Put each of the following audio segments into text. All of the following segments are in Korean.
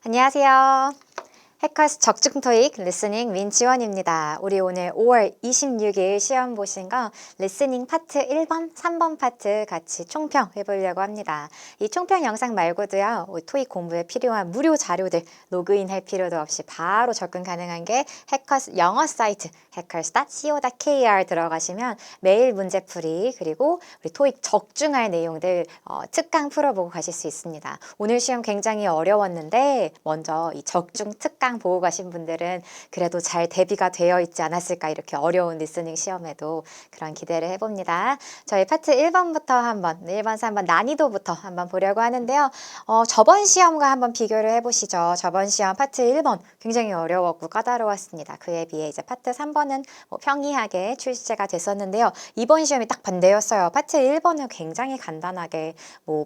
안녕하세요. 해커스 적중 토익 리스닝 민지원입니다. 우리 오늘 5월 26일 시험 보신 거 리스닝 파트 1번, 3번 파트 같이 총평 해보려고 합니다. 이 총평 영상 말고도요, 토익 공부에 필요한 무료 자료들 로그인 할 필요도 없이 바로 접근 가능한 게 해커스 영어 사이트 hackers.co.kr 들어가시면 매일 문제풀이 그리고 우리 토익 적중할 내용들 특강 풀어보고 가실 수 있습니다. 오늘 시험 굉장히 어려웠는데 먼저 이 적중 특강 보고 가신 분들은 그래도 잘 대비가 되어 있지 않았을까, 이렇게 어려운 리스닝 시험에도 그런 기대를 해봅니다. 저희 파트 1번부터 한번 1번, 3번 난이도부터 한번 보려고 하는데요. 저번 시험과 한번 비교를 해보시죠. 저번 시험 파트 1번 굉장히 어려웠고 까다로웠습니다. 그에 비해 이제 파트 3번은 평이하게 출제가 됐었는데요. 이번 시험이 딱 반대였어요. 파트 1번은 굉장히 간단하게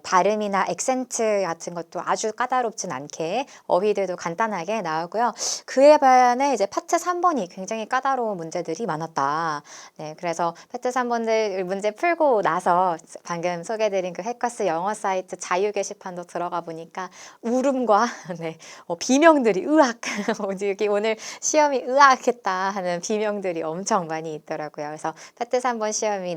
발음이나 액센트 같은 것도 아주 까다롭진 않게 어휘들도 간단하게 나오고요. 그에 반해 이제 파트 3번이 굉장히 까다로운 문제들이 많았다. 네, 그래서 파트 3번들 문제 풀고 나서 방금 소개해드린 그 해커스 영어 사이트 자유 게시판도 들어가 보니까 울음과 네, 비명들이 으악 여기 오늘 시험이 으악했다 하는 비명들이 엄청 많이 있더라고요. 그래서 파트 3번 시험이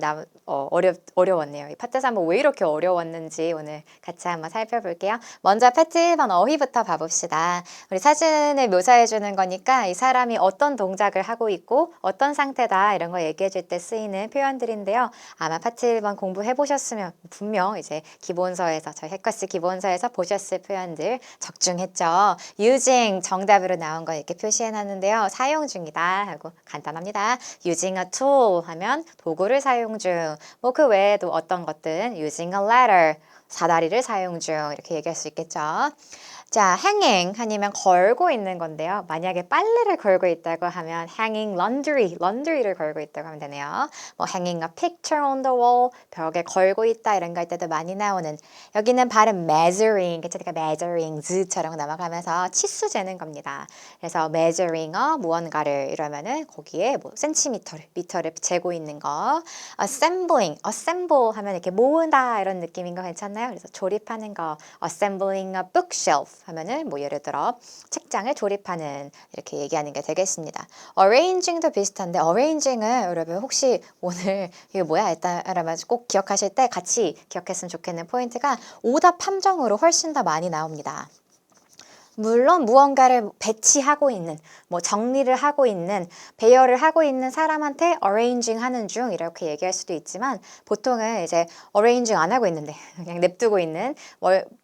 어려웠네요. 이 파트 3번 왜 이렇게 어려웠는지 오늘 같이 한번 살펴볼게요. 먼저 파트 1번 어휘부터 봐봅시다. 우리 사진을 묘사해 주는 거니까 이 사람이 어떤 동작을 하고 있고 어떤 상태다 이런 거 얘기해 줄 때 쓰이는 표현들인데요. 아마 파트 1번 공부해 보셨으면 분명 이제 기본서에서 저희 해커스 기본서에서 보셨을 표현들 적중했죠. using 정답으로 나온 거 이렇게 표시해 놨는데요. 사용 중이다 하고 간단합니다. using a tool 하면 도구를 사용 중. 그 외에도 어떤 것든 using a ladder 사다리를 사용 중 이렇게 얘기할 수 있겠죠. 자, hanging 아니면 걸고 있는 건데요. 만약에 빨래를 걸고 있다고 하면 hanging laundry를 걸고 있다고 하면 되네요. hanging a picture on the wall, 벽에 걸고 있다 이런 거 할 때도 많이 나오는, 여기는 발음 measuring, 그러니까 measurings처럼 넘어가면서 치수 재는 겁니다. 그래서 measuring 무언가를 이러면은 거기에 미터를 재고 있는 거. assemble 하면 이렇게 모으다 이런 느낌인 거 괜찮나요? 그래서 조립하는 거. assembling a bookshelf 하면은 예를 들어 책장을 조립하는 이렇게 얘기하는 게 되겠습니다. arranging도 비슷한데 arranging은 여러분 혹시 오늘 이게 뭐야 일단 여러분 꼭 기억하실 때 같이 기억했으면 좋겠는 포인트가 오답 함정으로 훨씬 더 많이 나옵니다. 물론 무언가를 배치하고 있는, 정리를 하고 있는, 배열을 하고 있는 사람한테 arranging 하는 중 이렇게 얘기할 수도 있지만 보통은 이제 arranging 안 하고 있는데 그냥 냅두고 있는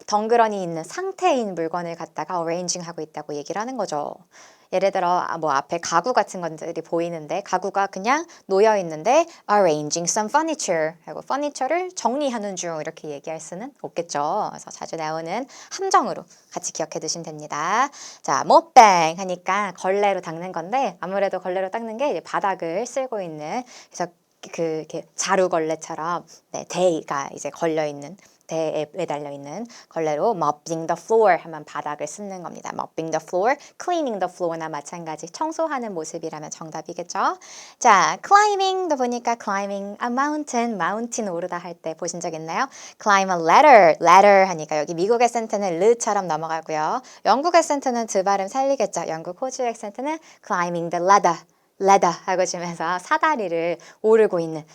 덩그러니 있는 상태인 물건을 갖다가 arranging 하고 있다고 얘기를 하는 거죠. 예를 들어 앞에 가구 같은 것들이 보이는데 가구가 그냥 놓여 있는데 arranging some furniture 하고 furniture를 정리하는 중 이렇게 얘기할 수는 없겠죠. 그래서 자주 나오는 함정으로 같이 기억해 두시면 됩니다. 자, moping 하니까 걸레로 닦는 건데 아무래도 걸레로 닦는 게 이제 바닥을 쓸고 있는, 그래서 이렇게 자루걸레처럼 대가 이제 걸려 있는, 대에 매달려 있는 걸레로 mopping the floor 하면 바닥을 씻는 겁니다. mopping the floor, cleaning the floor나 마찬가지 청소하는 모습이라면 정답이겠죠. 자, climbing도 보니까 climbing a mountain 오르다 할 때 보신 적 있나요? climb a ladder 하니까 여기 미국 액센트는 르처럼 넘어가고요. 영국 액센트는 드 발음 살리겠죠. 영국 호주 액센트는 climbing the ladder 하고 주면서 사다리를 오르고 있는,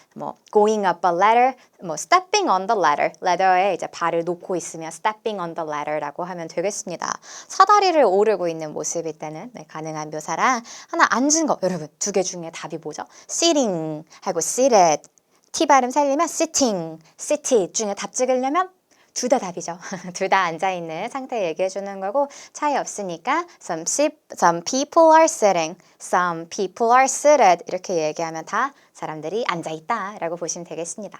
going up a ladder, stepping on the ladder에 이제 발을 놓고 있으면 stepping on the ladder라고 하면 되겠습니다. 사다리를 오르고 있는 모습일 때는 가능한 묘사랑, 하나 앉은 거, 여러분 두 개 중에 답이 뭐죠? sitting 하고 seated, T 발음 살리면 sitting, sit 중에 답 찍으려면 둘 다 답이죠. 둘 다 앉아있는 상태 얘기해 주는 거고 차이 없으니까 some people are sitting, some people are seated 이렇게 얘기하면 다 사람들이 앉아있다 라고 보시면 되겠습니다.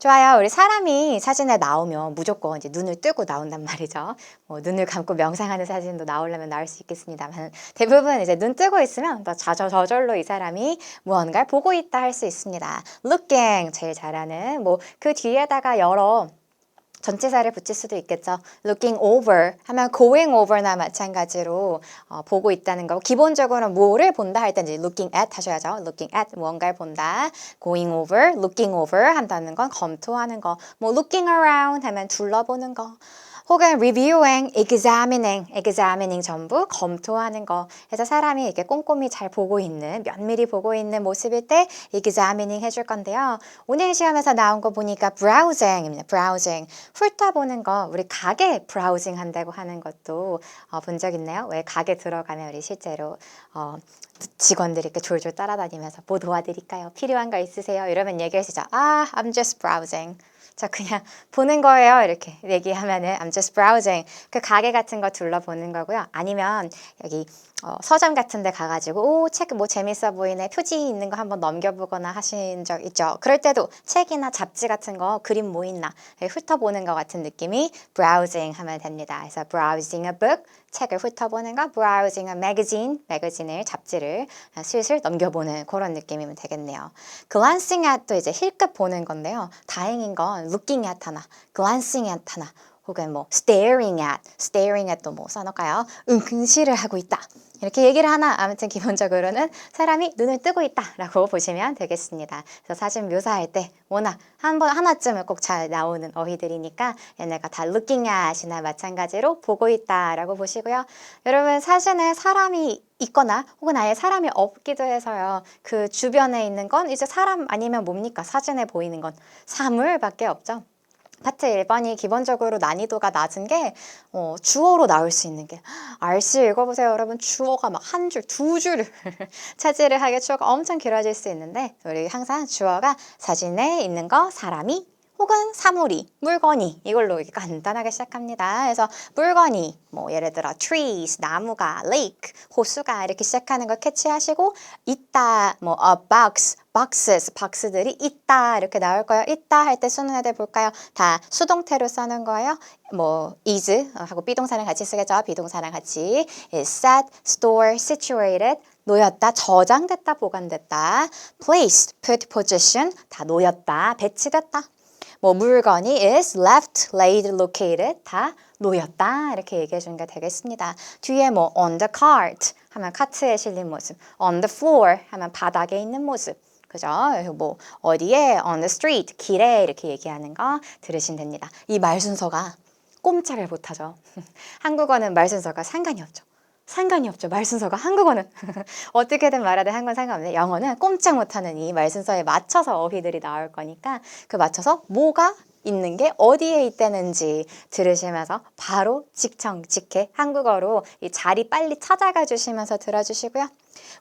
좋아요. 우리 사람이 사진에 나오면 무조건 이제 눈을 뜨고 나온단 말이죠. 눈을 감고 명상하는 사진도 나오려면 나올 수 있겠습니다만 대부분 이제 눈 뜨고 있으면 저절로 이 사람이 무언가를 보고 있다 할 수 있습니다. looking 제일 잘하는, 그 뒤에다가 여러 전치사를 붙일 수도 있겠죠. looking over 하면 going over나 마찬가지로 보고 있다는 거. 기본적으로 뭐를 본다 할 때 이제 looking at 하셔야죠. looking at 무언가를 본다. going over, looking over 한다는 건 검토하는 거. looking around 하면 둘러보는 거. 혹은 reviewing, examining 전부 검토하는 거. 그래서 사람이 이렇게 꼼꼼히 잘 보고 있는, 면밀히 보고 있는 모습일 때 examining 해줄 건데요. 오늘 시험에서 나온 거 보니까 browsing입니다. browsing. 훑어보는 거, 우리 가게 브라우징 한다고 하는 것도 본 적 있나요? 왜 가게 들어가면 우리 실제로 직원들이 이렇게 졸졸 따라다니면서 뭐 도와드릴까요? 필요한 거 있으세요? 이러면 얘기할 수 있죠. I'm just browsing. 저 그냥 보는 거예요. 이렇게 얘기하면은 I'm just browsing. 그 가게 같은 거 둘러보는 거고요. 아니면 여기 서점 같은 데 가가지고 책 뭐 재밌어 보이네. 표지 있는 거 한번 넘겨보거나 하신 적 있죠. 그럴 때도 책이나 잡지 같은 거 그림 뭐 있나 훑어보는 것 같은 느낌이 browsing 하면 됩니다. 그래서 browsing a book, 책을 훑어보는 거, browsing a magazine, 매거진을, 잡지를 슬슬 넘겨보는 그런 느낌이면 되겠네요. glancing at도 이제 힐끗 보는 건데요. 다행인 건 looking at 하나, glancing at 하나, 혹은 뭐 staring at도 뭐 써놓을까요? 응시를 하고 있다. 이렇게 얘기를 하나 아무튼 기본적으로는 사람이 눈을 뜨고 있다라고 보시면 되겠습니다. 그래서 사진 묘사할 때 워낙 하나쯤은 꼭 잘 나오는 어휘들이니까 얘네가 다 looking at이나 마찬가지로 보고 있다라고 보시고요. 여러분 사진에 사람이 있거나 혹은 아예 사람이 없기도 해서요. 그 주변에 있는 건 이제 사람 아니면 뭡니까? 사진에 보이는 건 사물밖에 없죠. 파트 1번이 기본적으로 난이도가 낮은 게 주어로 나올 수 있는 게 RC 읽어보세요 여러분. 주어가 막 한 줄, 두 줄을 차지를 하게 주어가 엄청 길어질 수 있는데 우리 항상 주어가 사진에 있는 거 사람이 혹은 사물이, 물건이 이걸로 이렇게 간단하게 시작합니다. 그래서 물건이 뭐 예를 들어 trees, 나무가, lake, 호수가 이렇게 시작하는 거 캐치하시고 있다, 뭐 a box, boxes, 박스들이 있다 이렇게 나올 거예요. 있다 할 때 쓰는 애들 볼까요? 다 수동태로 써는 거예요. 뭐 is 하고 비동사랑 같이 쓰겠죠. 비동사랑 같이 is set, store, situated 놓였다, 저장됐다, 보관됐다. placed, put, position 다 놓였다, 배치됐다. 뭐 물건이 is left, laid, located 다 놓였다 이렇게 얘기해 주는 게 되겠습니다. 뒤에 뭐 on the cart 하면 카트에 실린 모습, on the floor 하면 바닥에 있는 모습. 그죠? 뭐 어디에 on the street 길에 이렇게 얘기하는 거 들으시면 됩니다. 이 말 순서가 꼼짝을 못하죠. 한국어는 말 순서가 상관이 없죠. 상관이 없죠. 말 순서가 한국어는 어떻게든 말하든 한 건 상관없는데 영어는 꼼짝 못하는 이 말 순서에 맞춰서 어휘들이 나올 거니까 그 맞춰서 뭐가 있는 게 어디에 있다는지 들으시면서 바로 직청직해 한국어로 이 자리 빨리 찾아가 주시면서 들어주시고요.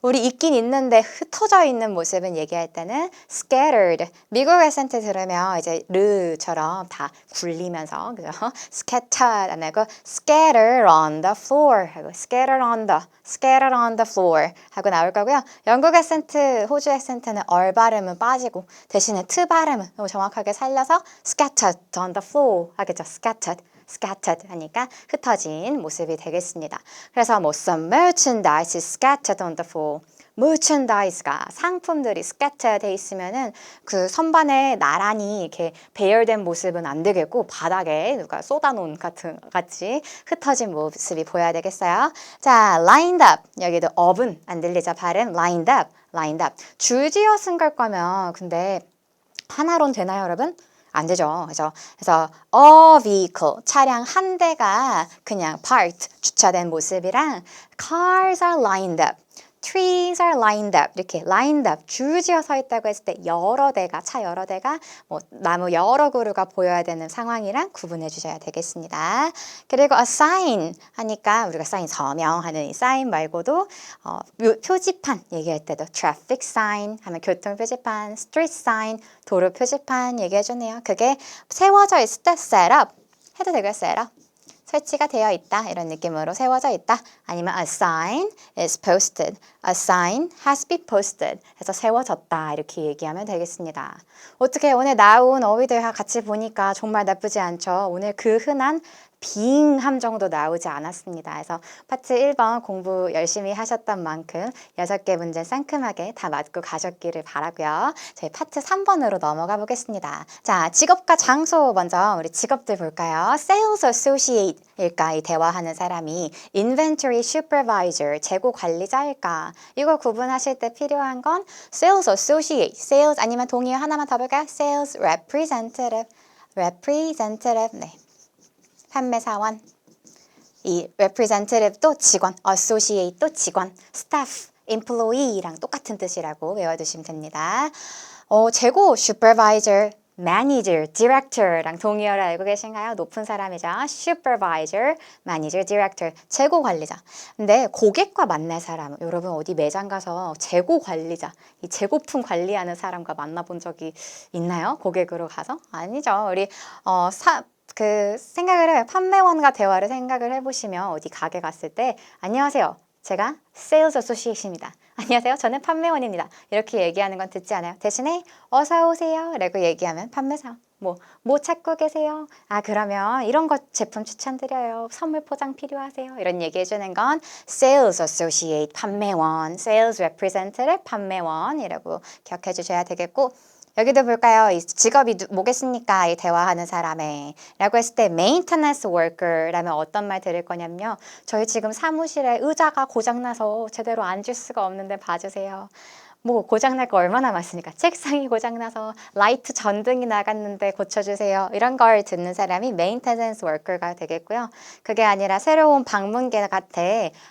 우리 있긴 있는데 흩어져 있는 모습은 얘기할 때는 scattered. 미국 액센트 들으면 이제 르처럼 다 굴리면서 그죠? scattered 안 하고 scattered on the floor 하고 scattered on the floor 하고 나올 거고요. 영국 액센트, 호주 액센트는 얼 발음은 빠지고 대신에 트 발음은 정확하게 살려서 scattered on the floor 하겠죠. scattered 하니까 흩어진 모습이 되겠습니다. 그래서 뭐 some merchandise is scattered on the floor. merchandise가 상품들이 scattered 돼 있으면은 그 선반에 나란히 이렇게 배열된 모습은 안 되겠고 바닥에 누가 쏟아놓은 같이 흩어진 모습이 보여야 되겠어요. 자, lined up 여기도 up은 안 들리죠? 발음 lined up 줄지어 쓴 걸 거면 근데 하나론 되나요, 여러분? 안 되죠. 그래서 a vehicle, 차량 한 대가 그냥 parked, 주차된 모습이랑 cars are lined up, trees are lined up 이렇게 lined up, 줄지어 서 있다고 했을 때 여러 대가, 차 여러 대가 뭐 나무 여러 그루가 보여야 되는 상황이랑 구분해 주셔야 되겠습니다. 그리고 a sign 하니까 우리가 사인 서명하는 이 사인 말고도 표지판 얘기할 때도 traffic sign 하면 교통 표지판, street sign 도로 표지판 얘기해 주네요. 그게 세워져 있을 때 set up 해도 되고요. set up 설치가 되어 있다 이런 느낌으로 세워져 있다. 아니면 a sign is posted, a sign has been posted 해서 세워졌다 이렇게 얘기하면 되겠습니다. 어떻게 오늘 나온 어휘들 같이 보니까 정말 나쁘지 않죠. 오늘 그 흔한 being 함정도 나오지 않았습니다. 그래서 파트 1번 공부 열심히 하셨던 만큼 6개 문제 상큼하게 다 맞고 가셨기를 바라고요. 저희 파트 3번으로 넘어가 보겠습니다. 자, 직업과 장소 먼저 우리 직업들 볼까요? Sales Associate 일까? 이 대화하는 사람이 Inventory Supervisor, 재고 관리자일까? 이거 구분하실 때 필요한 건 Sales Associate, Sales 아니면 동의어 하나만 더 볼까요? Sales Representative, 네. 판매사원. 이 representative도 직원, associate도 직원, staff, employee랑 똑같은 뜻이라고 외워두시면 됩니다. 재고 supervisor, manager, director랑 동의어를 알고 계신가요? 높은 사람이죠. supervisor, manager, director, 재고 관리자. 근데 고객과 만날 사람, 여러분 어디 매장 가서 재고 관리자, 이 재고품 관리하는 사람과 만나본 적이 있나요? 고객으로 가서? 아니죠. 우리 판매원과 대화를 생각을 해보시면 어디 가게 갔을 때 안녕하세요. 제가 Sales Associate입니다. 안녕하세요. 저는 판매원입니다. 이렇게 얘기하는 건 듣지 않아요. 대신에 어서 오세요 라고 얘기하면 판매사. 뭐 찾고 계세요? 그러면 이런 것 제품 추천드려요. 선물 포장 필요하세요? 이런 얘기 해주는 건 Sales Associate 판매원, Sales Representative 판매원이라고 기억해 주셔야 되겠고 여기도 볼까요? 이 직업이 뭐겠습니까? 이 대화하는 사람의 라고 했을 때 maintenance worker라면 어떤 말 들을 거냐면요. 저희 지금 사무실에 의자가 고장나서 제대로 앉을 수가 없는데 봐주세요. 고장날 거 얼마나 많습니까? 책상이 고장나서 라이트 전등이 나갔는데 고쳐주세요. 이런 걸 듣는 사람이 maintenance worker가 되겠고요. 그게 아니라 새로운 방문객 같아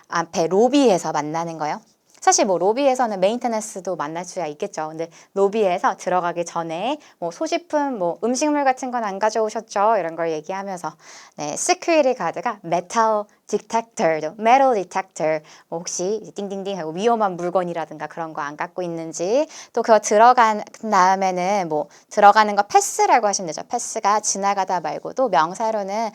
앞에 로비에서 만나는 거요. 사실 로비에서는 메인테넌스도 만날 수야 있겠죠. 근데 로비에서 들어가기 전에 소지품, 음식물 같은 건 안 가져오셨죠? 이런 걸 얘기하면서 네, 시큐리티 가드가 메탈 디텍터도 메탈 디텍터 혹시 띵띵띵 하고 위험한 물건이라든가 그런 거 안 갖고 있는지 또 그거 들어간 다음에는 들어가는 거 패스라고 하시면 되죠. 패스가 지나가다 말고도 명사로는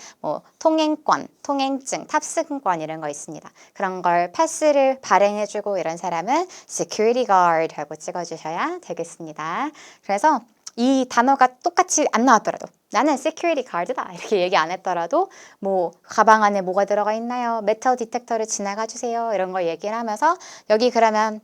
통행권, 통행증, 탑승권 이런 거 있습니다. 그런 걸 패스를 발행해주고 이런 사람은 security guard 하고 찍어주셔야 되겠습니다. 그래서 이 단어가 똑같이 안 나왔더라도 나는 security guard다 이렇게 얘기 안 했더라도 가방 안에 뭐가 들어가 있나요? 메탈 디텍터를 지나가 주세요. 이런 걸 얘기를 하면서 여기 그러면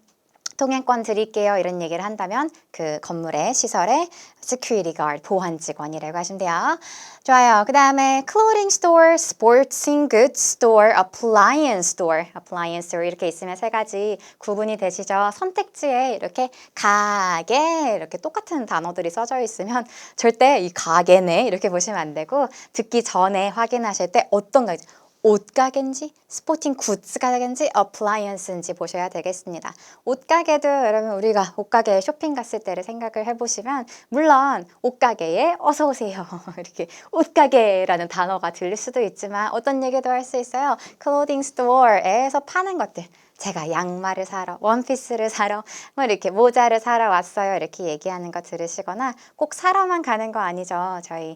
통행권 드릴게요. 이런 얘기를 한다면 그 건물의 시설의 security guard, 보안 직원이라고 하시면 돼요. 좋아요. 그 다음에 clothing store, sporting goods store, appliance store 이렇게 있으면 세 가지 구분이 되시죠. 선택지에 이렇게 가게 이렇게 똑같은 단어들이 써져 있으면 절대 이 가게네 이렇게 보시면 안 되고 듣기 전에 확인하실 때 어떤 가게 옷가게인지 스포팅 굿즈 가게인지 어플라이언스인지 보셔야 되겠습니다. 옷가게도 여러분 우리가 옷가게에 쇼핑 갔을 때를 생각을 해보시면 물론 옷가게에 어서 오세요 이렇게 옷가게라는 단어가 들릴 수도 있지만 어떤 얘기도 할 수 있어요. 클로딩 스토어에서 파는 것들 제가 양말을 사러 원피스를 사러 이렇게 모자를 사러 왔어요 이렇게 얘기하는 거 들으시거나 꼭 사러만 가는 거 아니죠. 저희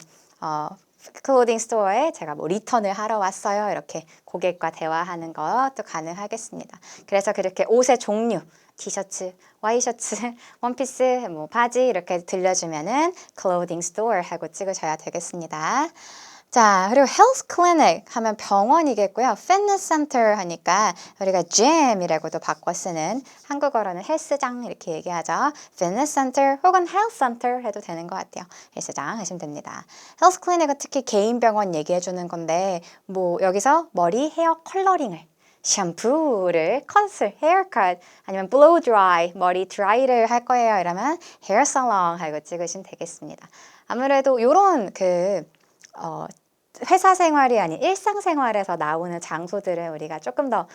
클로딩 스토어에 제가 리턴을 하러 왔어요. 이렇게 고객과 대화하는 것도 가능하겠습니다. 그래서 그렇게 옷의 종류, 티셔츠, 와이셔츠, 원피스, 바지 이렇게 들려주면은 클로딩 스토어 하고 찍으셔야 되겠습니다. 자, 그리고 health clinic 하면 병원이겠고요. fitness center 하니까 우리가 gym이라고도 바꿔 쓰는 한국어로는 헬스장 이렇게 얘기하죠. fitness center 혹은 health center 해도 되는 것 같아요. 헬스장 하시면 됩니다. health clinic은 특히 개인 병원 얘기해 주는 건데 여기서 머리 헤어 컬러링을 샴푸를, 컷을, 헤어컷 아니면 blow dry, 머리 드라이를 할 거예요. 이러면 hair salon 하고 찍으시면 되겠습니다. 아무래도 요런 회사 생활이 아닌 일상생활에서 나오는 장소들은 우리가 조금 더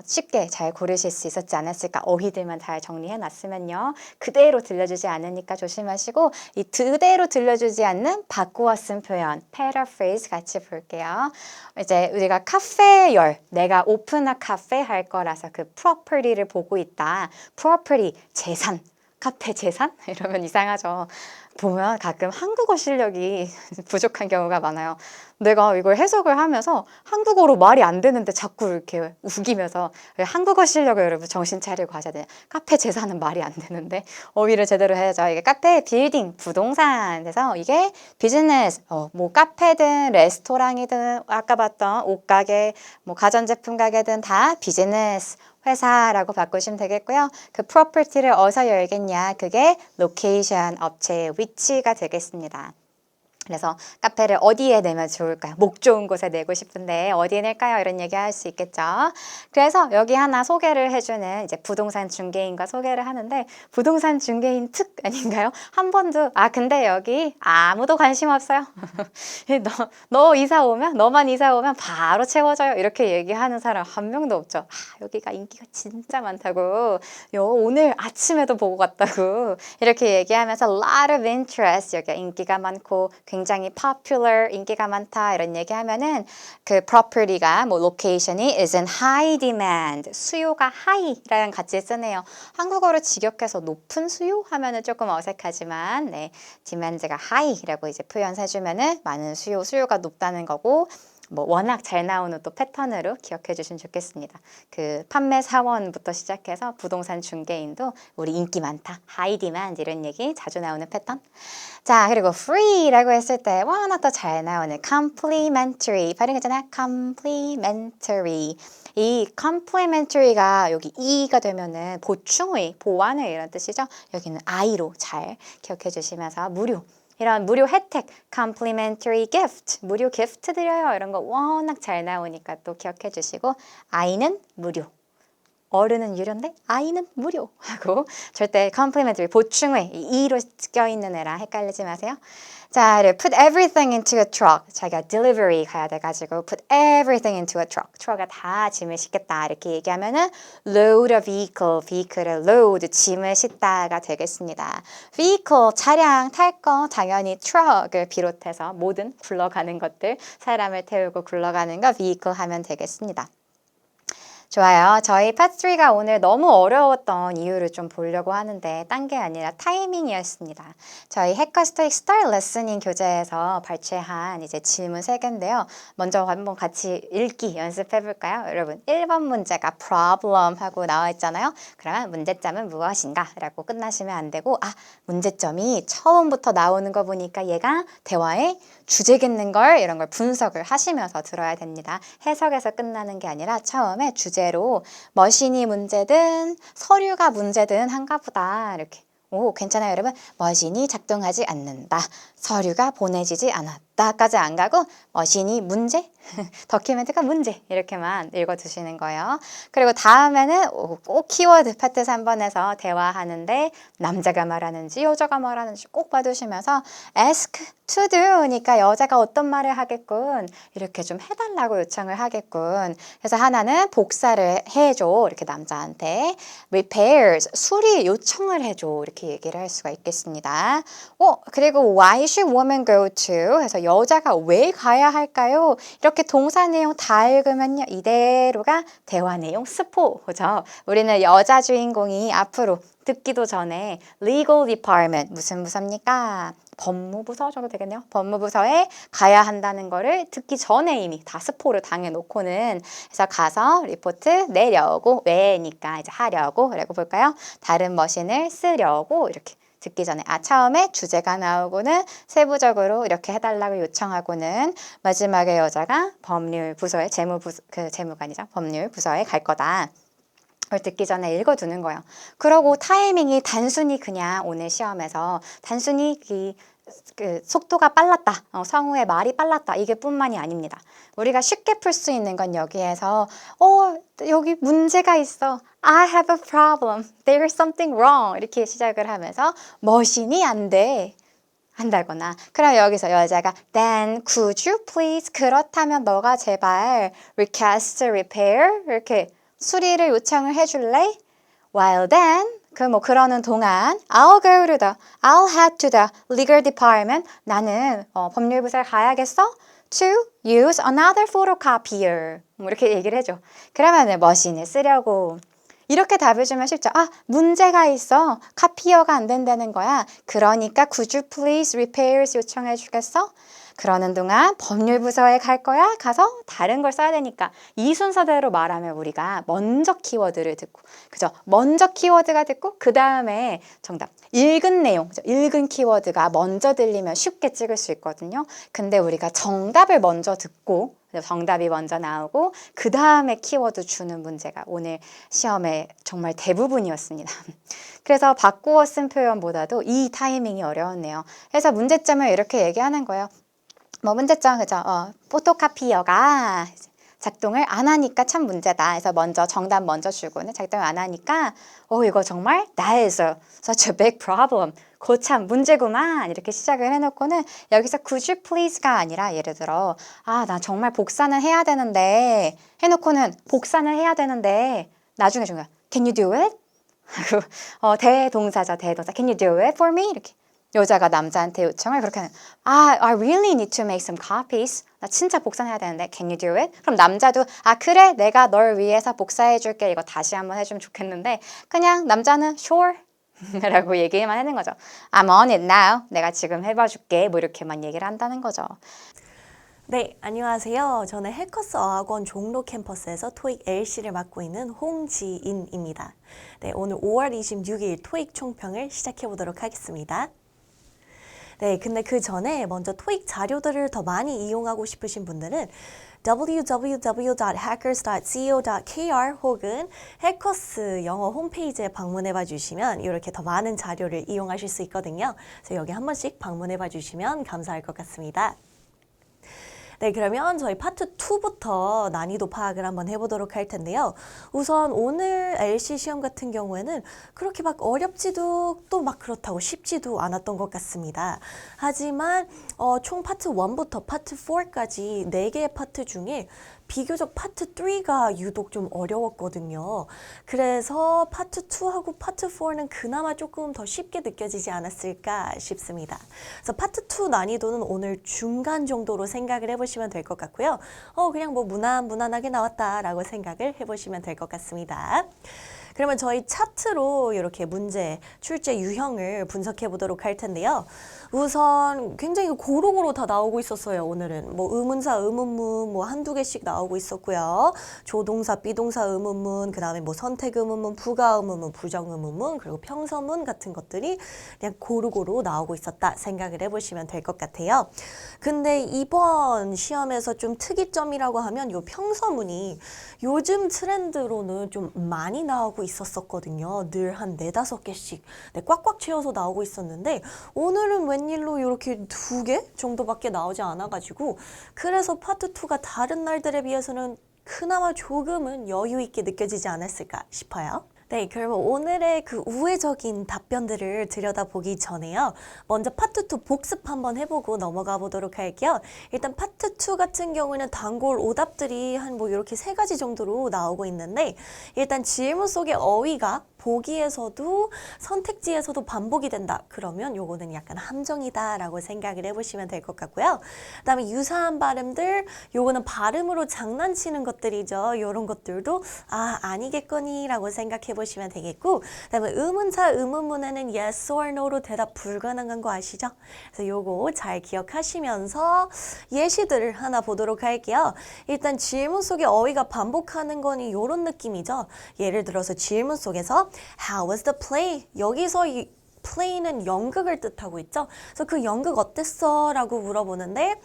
쉽게 잘 고르실 수 있었지 않았을까. 어휘들만 잘 정리해 놨으면요. 그대로 들려주지 않으니까 조심하시고 이 그대로 들려주지 않는 바꾸어 쓴 표현 paraphrase 같이 볼게요. 이제 우리가 카페열, 내가 오픈 아 카페 할 거라서 그 property를 보고 있다. property, 재산. 카페 재산? 이러면 이상하죠. 보면 가끔 한국어 실력이 부족한 경우가 많아요. 내가 이걸 해석을 하면서 한국어로 말이 안 되는데 자꾸 이렇게 우기면서 한국어 실력을 여러분 정신 차리고 하셔야 돼요. 카페 재산은 말이 안 되는데 어휘를 제대로 해야죠. 이게 카페, 빌딩, 부동산. 그래서 이게 비즈니스, 카페든 레스토랑이든 아까 봤던 옷가게, 가전제품 가게든 다 비즈니스. 회사라고 바꾸시면 되겠고요. 그 프로퍼티를 어디서 열겠냐? 그게 로케이션, 업체의 위치가 되겠습니다. 그래서 카페를 어디에 내면 좋을까요? 목 좋은 곳에 내고 싶은데 어디에 낼까요? 이런 얘기 할 수 있겠죠. 그래서 여기 하나 소개를 해주는 이제 부동산 중개인과 소개를 하는데 부동산 중개인 특 아닌가요? 한 번도 근데 여기 아무도 관심 없어요. 너 이사 오면 너만 이사 오면 바로 채워져요. 이렇게 얘기하는 사람 한 명도 없죠. 여기가 인기가 진짜 많다고. 오늘 아침에도 보고 갔다고. 이렇게 얘기하면서 lot of interest 여기가 인기가 많고 굉장히 popular 인기가 많다 이런 얘기하면은 그 property가 뭐 location이 is in high demand 수요가 high랑 같이 쓰네요. 한국어로 직역해서 높은 수요 하면은 조금 어색하지만 네 demand가 high라고 이제 표현해주면은 많은 수요가 높다는 거고. 뭐 워낙 잘 나오는 또 패턴으로 기억해 주시면 좋겠습니다. 그 판매 사원부터 시작해서 부동산 중개인도 우리 인기 많다, 하이 디만드 이런 얘기 자주 나오는 패턴. 자, 그리고 free라고 했을 때 워낙 또 잘 나오는 complimentary 발음이잖아요. complimentary. 이 complimentary가 여기 e가 되면은 보충의, 보완의 이런 뜻이죠. 여기는 i로 잘 기억해 주시면서 무료. 이런 무료 혜택, complimentary gift, 무료 기프트 드려요. 이런 거 워낙 잘 나오니까 또 기억해 주시고 아이는 무료. 어른은 유료인데 아이는 무료 하고 절대 complimentary, 보충회, 이로 껴있는 애랑 헷갈리지 마세요. 자, put everything into a truck. 자기가 delivery 가야 돼가지고 put everything into a truck. truck에 다 짐을 싣겠다 이렇게 얘기하면은 load a vehicle, vehicle을 load, 짐을 싣다가 되겠습니다. vehicle, 차량, 탈 거 당연히 truck을 비롯해서 모든 굴러가는 것들, 사람을 태우고 굴러가는 거 vehicle 하면 되겠습니다. 좋아요. 저희 파트 3가 오늘 너무 어려웠던 이유를 좀 보려고 하는데 딴 게 아니라 타이밍이었습니다. 저희 해커 스토익 스타일 레슨닝 교재에서 발췌한 이제 질문 3개인데요. 먼저 한번 같이 읽기 연습해 볼까요? 여러분 1번 문제가 problem 하고 나와 있잖아요. 그러면 문제점은 무엇인가? 라고 끝나시면 안 되고 문제점이 처음부터 나오는 거 보니까 얘가 대화의 주제겠는걸 이런 걸 분석을 하시면서 들어야 됩니다. 해석에서 끝나는 게 아니라 처음에 주제로 머신이 문제든 서류가 문제든 한가 보다 이렇게 괜찮아요 여러분. 머신이 작동하지 않는다. 서류가 보내지지 않았다까지 안 가고 머신이 문제, 더큐멘트가 문제 이렇게만 읽어두시는 거예요. 그리고 다음에는 꼭 키워드 파트 3번에서 대화하는데 남자가 말하는지 여자가 말하는지 꼭 봐두시면서 ask to do니까 여자가 어떤 말을 하겠군 이렇게 좀 해달라고 요청을 하겠군. 그래서 하나는 복사를 해줘 이렇게 남자한테 repairs 수리 요청을 해줘 이렇게 얘기를 할 수가 있겠습니다. 그리고 why should women go to 해서 여자가 왜 가야 할까요? 이렇게 동사 내용 다 읽으면요 이대로가 대화 내용 스포죠. 우리는 여자 주인공이 앞으로 듣기도 전에 legal department 무슨 부서입니까? 법무부서 정도 되겠네요. 법무부서에 가야 한다는 거를 듣기 전에 이미 다 스포를 당해놓고는 해서 가서 리포트 내려고 왜니까 이제 하려고 라고 볼까요? 다른 머신을 쓰려고 이렇게 듣기 전에 처음에 주제가 나오고는 세부적으로 이렇게 해달라고 요청하고는 마지막에 여자가 법률 부서에 재무가 아니죠. 법률 부서에 갈 거다. 그걸 듣기 전에 읽어두는 거예요. 그러고 타이밍이 단순히 그냥 오늘 시험에서 단순히 그 속도가 빨랐다. 성우의 말이 빨랐다. 이게 뿐만이 아닙니다. 우리가 쉽게 풀 수 있는 건 여기에서 여기 문제가 있어. I have a problem. There's something wrong. 이렇게 시작을 하면서 머신이 안 돼. 한다거나 그럼 여기서 여자가 then could you please 그렇다면 너가 제발 request repair 이렇게 수리를 요청을 해줄래? While then 그러는 동안 I'll head to the legal department 나는 법률부서에 가야겠어? To use another photocopier 이렇게 얘기를 해줘. 그러면 머신을 쓰려고 이렇게 답을 주면 쉽죠. 문제가 있어. 카피어가 안 된다는 거야. 그러니까 could you please repairs 요청해 주겠어? 그러는 동안 법률부서에 갈 거야? 가서 다른 걸 써야 되니까 이 순서대로 말하면 우리가 먼저 키워드를 듣고 그죠? 먼저 키워드가 듣고 그 다음에 정답 읽은 내용, 그죠? 읽은 키워드가 먼저 들리면 쉽게 찍을 수 있거든요. 근데 우리가 정답을 먼저 듣고 정답이 먼저 나오고 그 다음에 키워드 주는 문제가 오늘 시험에 정말 대부분이었습니다. 그래서 바꾸어 쓴 표현보다도 이 타이밍이 어려웠네요. 그래서 문제점을 이렇게 얘기하는 거예요. 뭐 문제점 그죠? 포토카피어가 작동을 안 하니까 참 문제다. 그래서 먼저 정답 먼저 주고는 작동을 안 하니까 이거 정말 that is such a big problem. 고참 문제구만. 이렇게 시작을 해놓고는 여기서 could you please가 아니라 예를 들어 나 정말 복사는 해야 되는데 해놓고는 복사는 해야 되는데 나중에 중요한 can you do it? 대동사죠. 대동사 can you do it for me? 이렇게 여자가 남자한테 요청을 그렇게 하는 I really need to make some copies. 나 진짜 복사해야 되는데 can you do it? 그럼 남자도 그래 내가 널 위해서 복사해 줄게. 이거 다시 한번 해주면 좋겠는데 그냥 남자는 sure 라고 얘기만 하는 거죠. I'm on it now. 내가 지금 해봐 줄게. 뭐 이렇게만 얘기를 한다는 거죠. 네, 안녕하세요. 저는 해커스 어학원 종로 캠퍼스에서 토익 LC를 맡고 있는 홍지인입니다. 네, 오늘 5월 26일 토익 총평을 시작해 보도록 하겠습니다. 네, 근데 그 전에 먼저 토익 자료들을 더 많이 이용하고 싶으신 분들은 www.hackers.co.kr 혹은 해커스 영어 홈페이지에 방문해 봐 주시면 이렇게 더 많은 자료를 이용하실 수 있거든요. 그래서 여기 한 번씩 방문해 봐 주시면 감사할 것 같습니다. 네, 그러면 저희 파트 2부터 난이도 파악을 한번 해보도록 할 텐데요. 우선 오늘 LC 시험 같은 경우에는 그렇게 막 어렵지도 또 막 그렇다고 쉽지도 않았던 것 같습니다. 하지만 총 파트 1부터 파트 4까지 4개의 파트 중에 비교적 파트 3가 유독 좀 어려웠거든요. 그래서 파트 2하고 파트 4는 그나마 조금 더 쉽게 느껴지지 않았을까 싶습니다. 그래서 파트 2 난이도는 오늘 중간 정도로 생각을 해보시면 될 것 같고요. 그냥 뭐 무난하게 나왔다라고 생각을 해보시면 될 것 같습니다. 그러면 저희 차트로 이렇게 문제, 출제 유형을 분석해 보도록 할 텐데요. 우선 굉장히 고루고루 다 나오고 있었어요. 오늘은 뭐 의문사, 의문문 뭐 한두 개씩 나오고 있었고요. 조동사, 비동사 의문문, 그 다음에 뭐 선택 의문문, 부가 의문문, 부정 의문문, 그리고 평서문 같은 것들이 그냥 고루고루 나오고 있었다 생각을 해보시면 될 것 같아요. 근데 이번 시험에서 좀 특이점이라고 하면 요 평서문이 요즘 트렌드로는 좀 많이 나오고 있었거든요. 늘 한 4-5개씩 꽉꽉 채워서 나오고 있었는데 오늘은 웬일로 이렇게 2개 정도밖에 나오지 않아가지고 그래서 파트 2가 다른 날들에 비해서는 그나마 조금은 여유 있게 느껴지지 않았을까 싶어요. 네, 그러면 오늘의 그 우회적인 답변들을 들여다보기 전에요. 먼저 파트 2 복습 한번 해보고 넘어가 보도록 할게요. 일단 파트 2 같은 경우는 단골 오답들이 한 뭐 이렇게 3가지 정도로 나오고 있는데 일단 질문 속의 어휘가 보기에서도 선택지에서도 반복이 된다. 그러면 요거는 약간 함정이다라고 생각을 해보시면 될 것 같고요. 그 다음에 유사한 발음들, 요거는 발음으로 장난치는 것들이죠. 이런 것들도 아니겠거니라고 생각해 보시면 되겠고, 그 다음에 의문사, 의문문에는 yes or no로 대답 불가능한 거 아시죠? 그래서 요거 잘 기억하시면서 예시들을 하나 보도록 할게요. 일단 질문 속의 어휘가 반복하는 거니 요런 느낌이죠. 예를 들어서 질문 속에서 How was the play? 여기서 이 play는 연극을 뜻하고 있죠. 그래서 그 연극 어땠어? 라고 물어보는데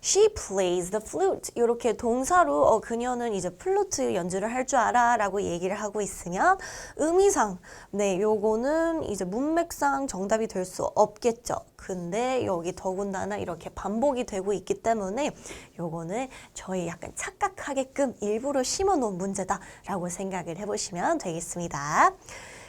She plays the flute. 이렇게 동사로 그녀는 이제 플루트 연주를 할 줄 알아 라고 얘기를 하고 있으면 의미상 네, 요거는 이제 문맥상 정답이 될 수 없겠죠. 근데 여기 더군다나 이렇게 반복이 되고 있기 때문에 요거는 저희 약간 착각하게끔 일부러 심어놓은 문제다라고 생각을 해보시면 되겠습니다.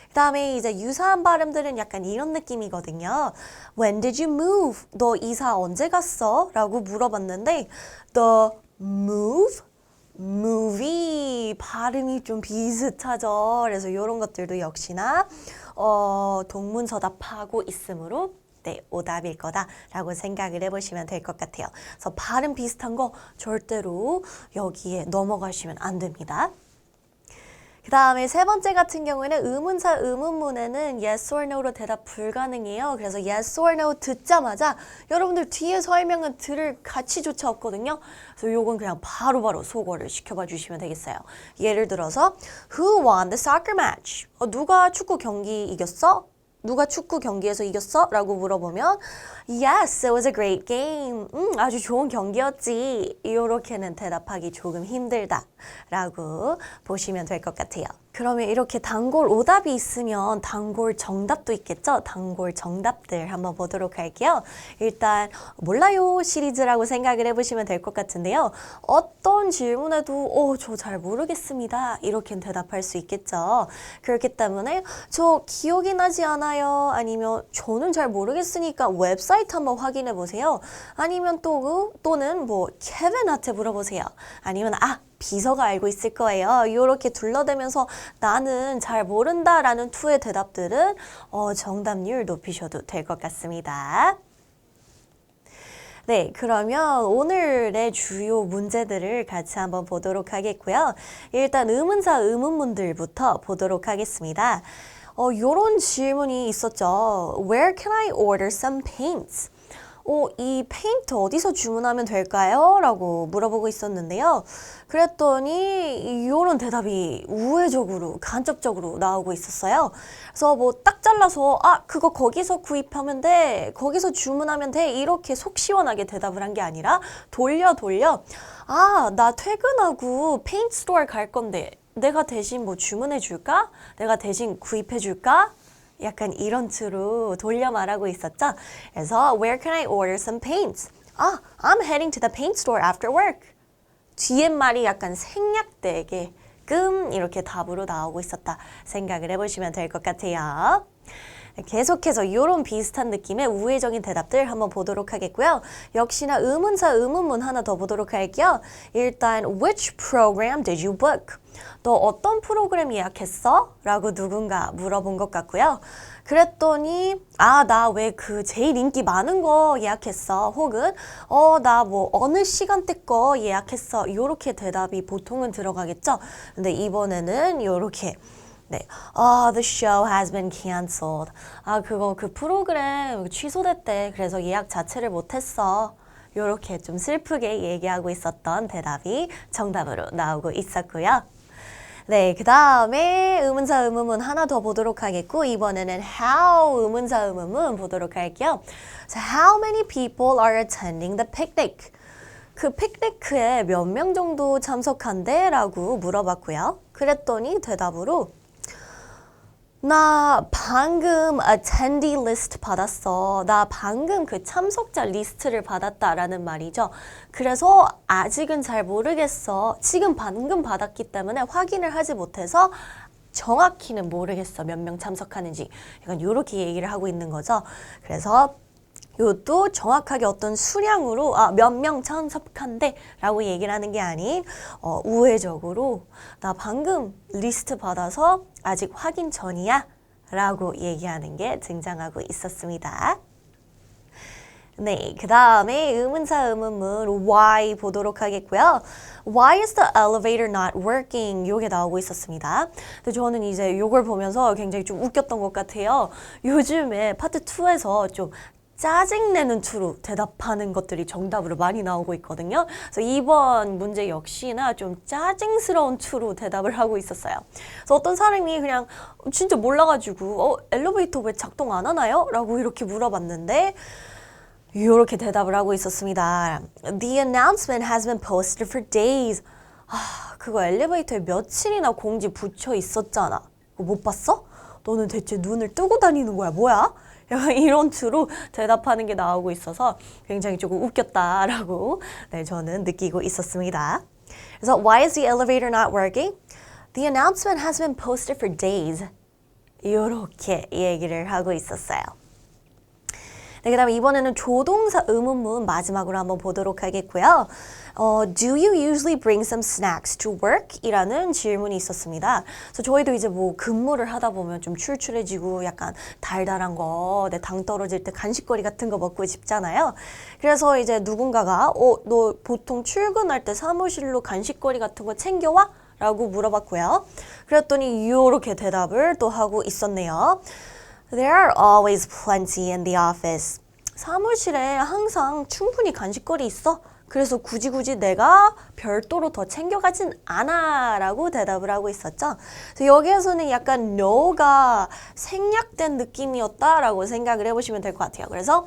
그 다음에 이제 유사한 발음들은 약간 이런 느낌이거든요. When did you move? 너 이사 언제 갔어? 라고 물어봤는데 The move? movie 발음이 좀 비슷하죠. 그래서 이런 것들도 역시나 동문서답하고 있으므로 네, 오답일 거다라고 생각을 해보시면 될 것 같아요. 그래서 발음 비슷한 거 절대로 여기에 넘어가시면 안 됩니다. 그 다음에 세 번째 같은 경우에는 의문사 의문문에는 yes or no로 대답 불가능해요. 그래서 yes or no 듣자마자 여러분들 뒤에 설명은 들을 가치조차 없거든요. 그래서 요건 그냥 바로바로 소거를 시켜봐 주시면 되겠어요. 예를 들어서 Who won the soccer match? 누가 축구 경기 이겼어? 누가 축구 경기에서 이겼어? 라고 물어보면 Yes, it was a great game. 아주 좋은 경기였지. 이렇게는 대답하기 조금 힘들다 라고 보시면 될 것 같아요. 그러면 이렇게 단골 오답이 있으면 단골 정답도 있겠죠? 단골 정답들 한번 보도록 할게요. 일단 몰라요 시리즈라고 생각을 해보시면 될 것 같은데요. 어떤 질문에도 저 잘 모르겠습니다. 이렇게 대답할 수 있겠죠. 그렇기 때문에 저 기억이 나지 않아요. 아니면 저는 잘 모르겠으니까 웹사이트 한번 확인해 보세요. 아니면 또는 뭐 케빈한테 물어보세요. 아니면 비서가 알고 있을 거예요. 이렇게 둘러대면서 나는 잘 모른다라는 투의 대답들은 정답률 높이셔도 될 것 같습니다. 네, 그러면 오늘의 주요 문제들을 같이 한번 보도록 하겠고요. 일단 의문사 의문문들부터 보도록 하겠습니다. 요런 질문이 있었죠. Where can I order some paints? 이 페인트 어디서 주문하면 될까요? 라고 물어보고 있었는데요. 그랬더니 이런 대답이 우회적으로 간접적으로 나오고 있었어요. 그래서 뭐 딱 잘라서 그거 거기서 구입하면 돼. 거기서 주문하면 돼. 이렇게 속 시원하게 대답을 한 게 아니라 돌려 나 퇴근하고 페인트 스토어 갈 건데 내가 대신 뭐 주문해 줄까? 내가 대신 구입해 줄까? 약간 이런 투로 돌려 말하고 있었죠. 그래서 Where can I order some paints? I'm heading to the paint store after work. 뒤에 말이 약간 생략되게끔 이렇게 답으로 나오고 있었다 생각을 해보시면 될 것 같아요. 계속해서 이런 비슷한 느낌의 우회적인 대답들 한번 보도록 하겠고요. 역시나 의문사 의문문 하나 더 보도록 할게요. 일단 Which program did you book? 너 어떤 프로그램 예약했어? 라고 누군가 물어본 것 같고요. 그랬더니 나 왜 그 제일 인기 많은 거 예약했어? 혹은 나 뭐 어느 시간대 거 예약했어? 요렇게 대답이 보통은 들어가겠죠. 근데 이번에는 요렇게 the show has been canceled. 그 프로그램 취소됐대. 그래서 예약 자체를 못했어. 요렇게 좀 슬프게 얘기하고 있었던 대답이 정답으로 나오고 있었고요. 네, 그 다음에 의문사 의문문 하나 더 보도록 하겠고 이번에는 how 의문사 의문문 보도록 할게요. So how many people are attending the picnic? 그 피크닉에 몇 명 정도 참석한대? 라고 물어봤고요. 그랬더니 대답으로 나 방금 attendee list 받았어. 나 방금 그 참석자 리스트를 받았다라는 말이죠. 그래서 아직은 잘 모르겠어. 지금 방금 받았기 때문에 확인을 하지 못해서 정확히는 모르겠어. 몇 명 참석하는지. 약간 이렇게 얘기를 하고 있는 거죠. 그래서 이것도 정확하게 어떤 수량으로 몇 명 참석한대 라고 얘기를 하는 게 아닌 우회적으로 나 방금 리스트 받아서 아직 확인 전이야 라고 얘기하는 게 등장하고 있었습니다. 네, 그 다음에 의문사 의문문 why 보도록 하겠고요. Why is the elevator not working? 요게 나오고 있었습니다. 근데 저는 이제 요걸 보면서 굉장히 좀 웃겼던 것 같아요. 요즘에 파트 2에서 좀 짜증내는 투로 대답하는 것들이 정답으로 많이 나오고 있거든요. 그래서 이번 문제 역시나 좀 짜증스러운 투로 대답을 하고 있었어요. 그래서 어떤 사람이 그냥 진짜 몰라가지고 엘리베이터 왜 작동 안 하나요? 라고 이렇게 물어봤는데 이렇게 대답을 하고 있었습니다. The announcement has been posted for days. 그거 엘리베이터에 며칠이나 공지 붙여 있었잖아. 그거 못 봤어? 너는 대체 눈을 뜨고 다니는 거야? 뭐야? 이런 투로 대답하는 게 나오고 있어서 굉장히 조금 웃겼다라고 저는 느끼고 있었습니다. 그래서 Why is the elevator not working? The announcement has been posted for days. 이렇게 얘기를 하고 있었어요. 네, 그 다음에 이번에는 조동사 의문문 마지막으로 한번 보도록 하겠고요. Do you usually bring some snacks to work? 이라는 질문이 있었습니다. 그래서 저희도 이제 뭐 근무를 하다 보면 좀 출출해지고 약간 달달한 거, 당 떨어질 때 간식거리 같은 거 먹고 싶잖아요. 그래서 이제 누군가가 너 보통 출근할 때 사무실로 간식거리 같은 거 챙겨와? 라고 물어봤고요. 그랬더니 이렇게 대답을 또 하고 있었네요. There are always plenty in the office. 사무실에 항상 충분히 간식거리 있어. 그래서 굳이 내가 별도로 더 챙겨가진 않아 라고 대답을 하고 있었죠. 그래서 여기에서는 약간 no가 생략된 느낌이었다 라고 생각을 해보시면 될 것 같아요. 그래서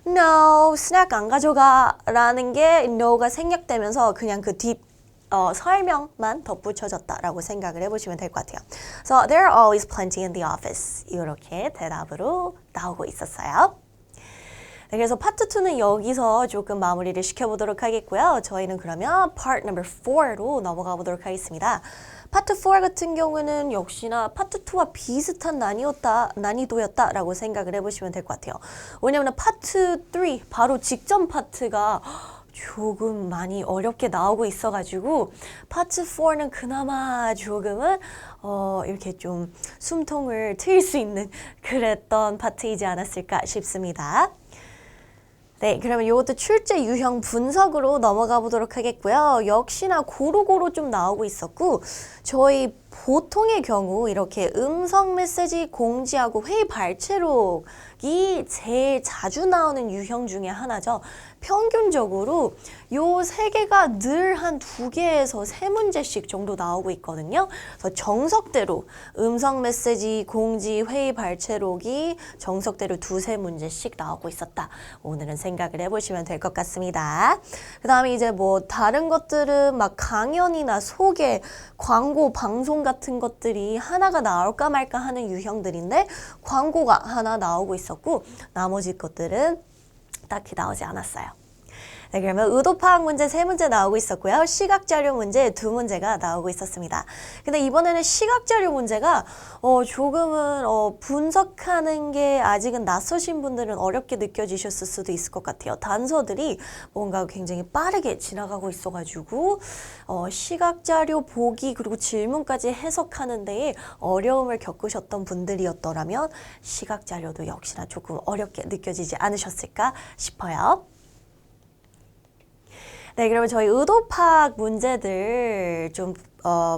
no, 스낵 안 가져가 라는 게 no가 생략되면서 그냥 그 뒷 설명만 덧붙여졌다라고 생각을 해보시면 될 것 같아요. So there are always plenty in the office. 이렇게 대답으로 나오고 있었어요. 네, 그래서 파트 2는 여기서 조금 마무리를 시켜보도록 하겠고요. 저희는 그러면 part number 4로 넘어가 보도록 하겠습니다. 파트 4 같은 경우는 역시나 파트 2와 비슷한 난이도였다라고 생각을 해보시면 될 것 같아요. 왜냐하면 파트 3, 바로 직전 파트가 조금 많이 어렵게 나오고 있어가지고 파트 4는 그나마 조금은 이렇게 좀 숨통을 트일 수 있는 그랬던 파트이지 않았을까 싶습니다. 네, 그러면 이것도 출제 유형 분석으로 넘어가 보도록 하겠고요. 역시나 고루고루 좀 나오고 있었고 저희 보통의 경우 이렇게 음성 메시지 공지하고 회의 발제록이 제일 자주 나오는 유형 중에 하나죠. 평균적으로 요 세 개가 늘 한 2개에서 3문제씩 정도 나오고 있거든요. 그래서 정석대로 음성 메시지 공지 회의 발제록이 정석대로 2-3문제씩 나오고 있었다. 오늘은 생각을 해보시면 될 것 같습니다. 그 다음에 이제 뭐 다른 것들은 막 강연이나 소개, 광고, 방송 같은 것들이 하나가 나올까 말까 하는 유형들인데 광고가 하나 나오고 있었고 나머지 것들은 딱히 나오지 않았어요. 네, 그러면 의도 파악 문제 3문제 나오고 있었고요. 시각 자료 문제 2문제가 나오고 있었습니다. 근데 이번에는 시각 자료 문제가 조금은 분석하는 게 아직은 낯서신 분들은 어렵게 느껴지셨을 수도 있을 것 같아요. 단서들이 뭔가 굉장히 빠르게 지나가고 있어가지고 시각 자료 보기 그리고 질문까지 해석하는 데에 어려움을 겪으셨던 분들이었더라면 시각 자료도 역시나 조금 어렵게 느껴지지 않으셨을까 싶어요. 네, 그러면 저희 의도 파악 문제들 좀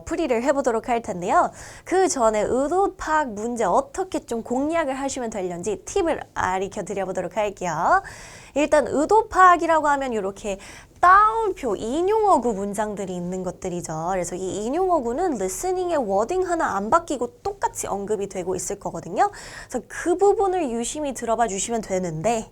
풀이를 해보도록 할 텐데요. 그 전에 의도 파악 문제 어떻게 좀 공략을 하시면 되는지 팁을 알려 드려보도록 할게요. 일단 의도 파악이라고 하면 이렇게 따옴표, 인용어구 문장들이 있는 것들이죠. 그래서 이 인용어구는 리스닝의 워딩 하나 안 바뀌고 똑같이 언급이 되고 있을 거거든요. 그래서 그 부분을 유심히 들어봐 주시면 되는데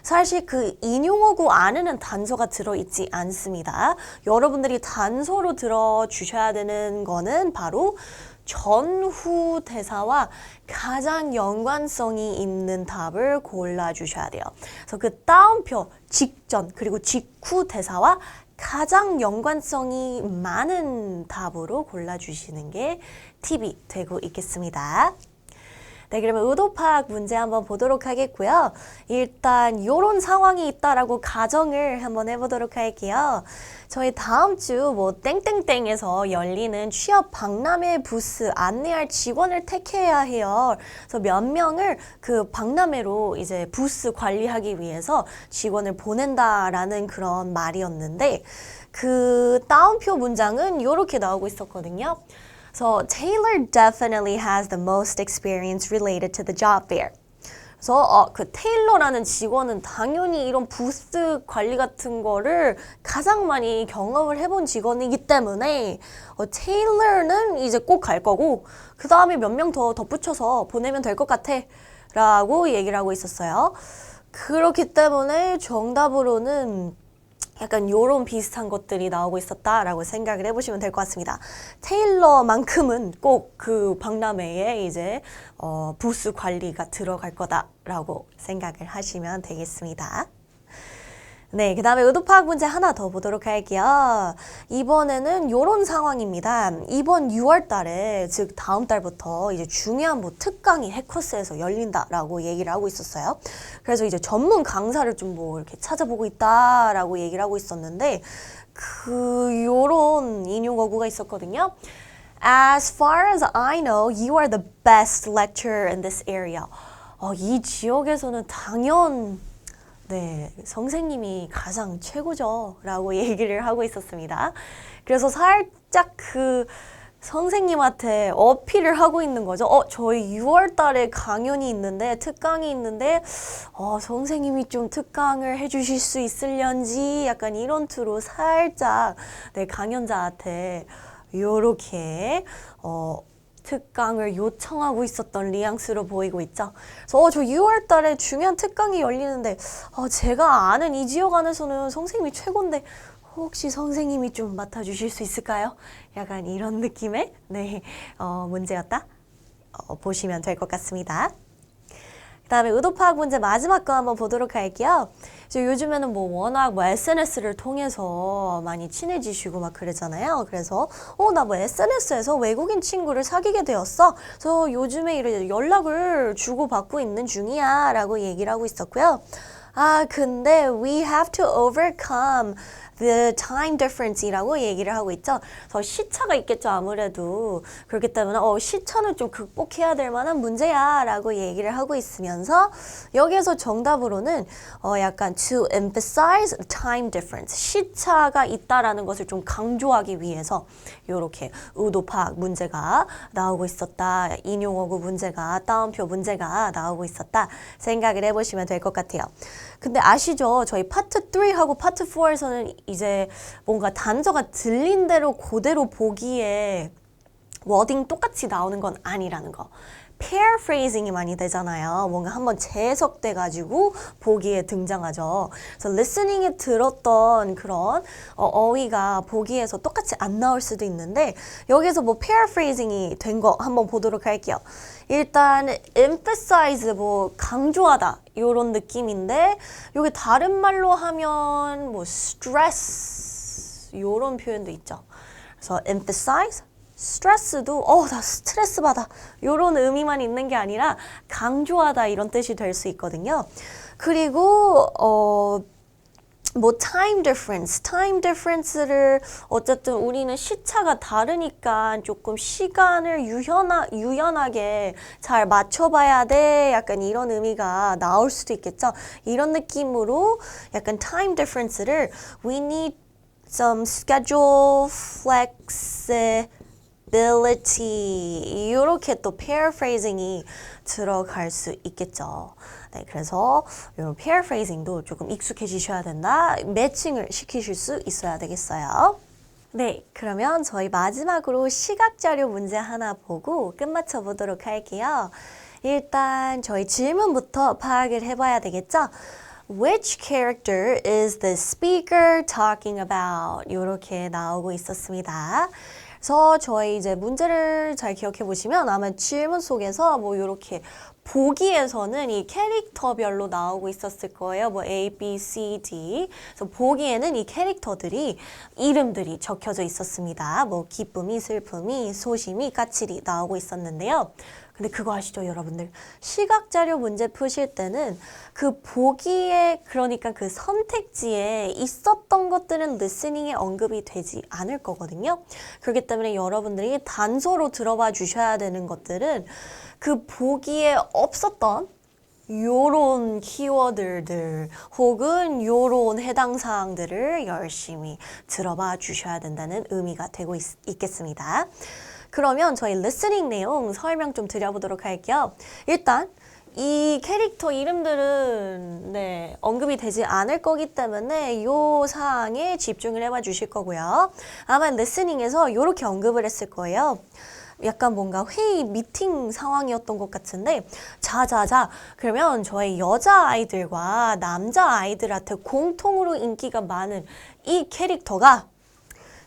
사실 그 인용어구 안에는 단서가 들어있지 않습니다. 여러분들이 단서로 들어주셔야 되는 거는 바로 전후 대사와 가장 연관성이 있는 답을 골라주셔야 돼요. 그래서 그 따옴표 직전 그리고 직후 대사와 가장 연관성이 많은 답으로 골라주시는 게 팁이 되고 있겠습니다. 네, 그러면 의도 파악 문제 한번 보도록 하겠고요. 일단 이런 상황이 있다라고 가정을 한번 해보도록 할게요. 저희 다음 주 뭐 땡땡땡에서 열리는 취업 박람회 부스 안내할 직원을 택해야 해요. 그래서 몇 명을 그 박람회로 이제 부스 관리하기 위해서 직원을 보낸다라는 그런 말이었는데 그 따옴표 문장은 이렇게 나오고 있었거든요. So Taylor definitely has the most experience related to the job fair. 그래서 그 테일러라는 직원은 당연히 이런 부스 관리 같은 거를 가장 많이 경험을 해본 직원이기 때문에 테일러는 이제 꼭 갈 거고 그 다음에 몇 명 더 덧붙여서 보내면 될 것 같아 라고 얘기를 하고 있었어요. 그렇기 때문에 정답으로는 약간 요런 비슷한 것들이 나오고 있었다라고 생각을 해보시면 될 것 같습니다. 테일러만큼은 꼭 그 박람회에 이제 부스 관리가 들어갈 거다라고 생각을 하시면 되겠습니다. 네, 그 다음에 의도 파악 문제 하나 더 보도록 할게요. 이번에는 요런 상황입니다. 이번 6월 달에, 즉 다음 달부터 이제 중요한 뭐 특강이 해커스에서 열린다라고 얘기를 하고 있었어요. 그래서 이제 전문 강사를 좀 뭐 이렇게 찾아보고 있다라고 얘기를 하고 있었는데 요런 인용어구가 있었거든요. As far as I know, you are the best lecturer in this area. 이 지역에서는 당연 네, 선생님이 가장 최고죠 라고 얘기를 하고 있었습니다. 그래서 살짝 그 선생님한테 어필을 하고 있는 거죠. 저희 6월 달에 강연이 있는데, 특강이 있는데, 선생님이 좀 특강을 해주실 수 있을련지 약간 이런 투로 살짝 네, 강연자한테 요렇게 특강을 요청하고 있었던 뉘앙스로 보이고 있죠. 그래서 저 6월 달에 중요한 특강이 열리는데 제가 아는 이 지역 안에서는 선생님이 최고인데 혹시 선생님이 좀 맡아주실 수 있을까요? 약간 이런 느낌의 네, 문제였다 보시면 될 것 같습니다. 그 다음에 의도 파악 문제 마지막 거 한번 보도록 할게요. 요즘에는 워낙 SNS를 통해서 많이 친해지시고 막 그러잖아요. 그래서 나 SNS에서 외국인 친구를 사귀게 되었어. 그래서 요즘에 이렇게 연락을 주고받고 있는 중이야 라고 얘기를 하고 있었고요. 근데 we have to overcome the time difference이라고 얘기를 하고 있죠. 그래서 시차가 있겠죠, 아무래도. 그렇기 때문에 시차는 좀 극복해야 될 만한 문제야 라고 얘기를 하고 있으면서 여기에서 정답으로는 약간 to emphasize time difference, 시차가 있다라는 것을 좀 강조하기 위해서 이렇게 의도 파악 문제가 나오고 있었다. 인용어구 문제가, 따옴표 문제가 나오고 있었다. 생각을 해보시면 될 것 같아요. 근데 아시죠? 저희 파트 3하고 파트 4에서는 이제 뭔가 단서가 들린 대로 그대로 보기에 워딩 똑같이 나오는 건 아니라는 거. paraphrasing이 많이 되잖아요. 뭔가 한번 재해석돼가지고 보기에 등장하죠. 그래서 listening에 들었던 그런 어휘가 보기에서 똑같이 안 나올 수도 있는데 여기서 paraphrasing이 된 거 한번 보도록 할게요. 일단 emphasize 강조하다 이런 느낌인데 여기 다른 말로 하면 stress 이런 표현도 있죠. 그래서 emphasize 스트레스도 나 스트레스 받아 이런 의미만 있는 게 아니라 강조하다 이런 뜻이 될 수 있거든요. 그리고 time difference를 어쨌든 우리는 시차가 다르니까 조금 시간을 유연하게 잘 맞춰봐야 돼. 약간 이런 의미가 나올 수도 있겠죠. 이런 느낌으로 약간 time difference를 we need some schedule flexibility 이렇게 또 paraphrasing이 들어갈 수 있겠죠. 네, 그래서 이런 paraphrasing도 조금 익숙해지셔야 된다. 매칭을 시키실 수 있어야 되겠어요. 네, 그러면 저희 마지막으로 시각자료 문제 하나 보고 끝마쳐 보도록 할게요. 일단 저희 질문부터 파악을 해봐야 되겠죠? Which character is the speaker talking about? 이렇게 나오고 있었습니다. 그래서 저희 이제 문제를 잘 기억해 보시면 아마 질문 속에서 이렇게 보기에서는 이 캐릭터별로 나오고 있었을 거예요. A, B, C, D. 그래서 보기에는 이 캐릭터들이 이름들이 적혀져 있었습니다. 기쁨이, 슬픔이, 소심이, 까칠이 나오고 있었는데요. 근데 그거 아시죠, 여러분들? 시각자료 문제 푸실 때는 그 보기에, 그러니까 그 선택지에 있었던 것들은 리스닝에 언급이 되지 않을 거거든요. 그렇기 때문에 여러분들이 단서로 들어봐 주셔야 되는 것들은 그 보기에 없었던 요런 키워드들 혹은 요런 해당 사항들을 열심히 들어봐 주셔야 된다는 의미가 되고 있겠습니다. 그러면 저희 리스닝 내용 설명 좀 드려보도록 할게요. 일단 이 캐릭터 이름들은 언급이 되지 않을 거기 때문에 요 사항에 집중을 해봐 주실 거고요. 아마 리스닝에서 요렇게 언급을 했을 거예요. 약간 뭔가 회의 미팅 상황이었던 것 같은데 자자자 그러면 저희 여자아이들과 남자아이들한테 공통으로 인기가 많은 이 캐릭터가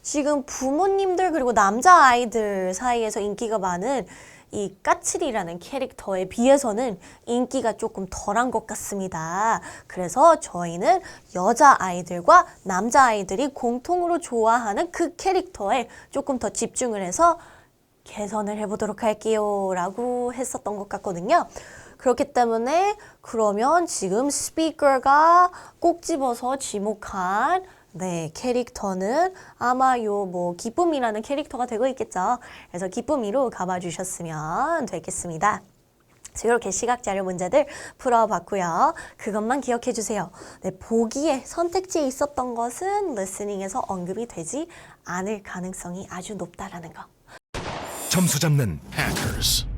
지금 부모님들 그리고 남자아이들 사이에서 인기가 많은 이 까칠이라는 캐릭터에 비해서는 인기가 조금 덜한 것 같습니다. 그래서 저희는 여자아이들과 남자아이들이 공통으로 좋아하는 그 캐릭터에 조금 더 집중을 해서 개선을 해보도록 할게요 라고 했었던 것 같거든요. 그렇기 때문에 그러면 지금 스피커가 꼭 집어서 지목한 캐릭터는 아마 기쁨이라는 캐릭터가 되고 있겠죠. 그래서 기쁨이로 가봐 주셨으면 되겠습니다. 그래서 이렇게 시각자료 문제들 풀어봤고요. 그것만 기억해 주세요. 네, 보기에 선택지에 있었던 것은 리스닝에서 언급이 되지 않을 가능성이 아주 높다라는 거. 점수 잡는 Hackers.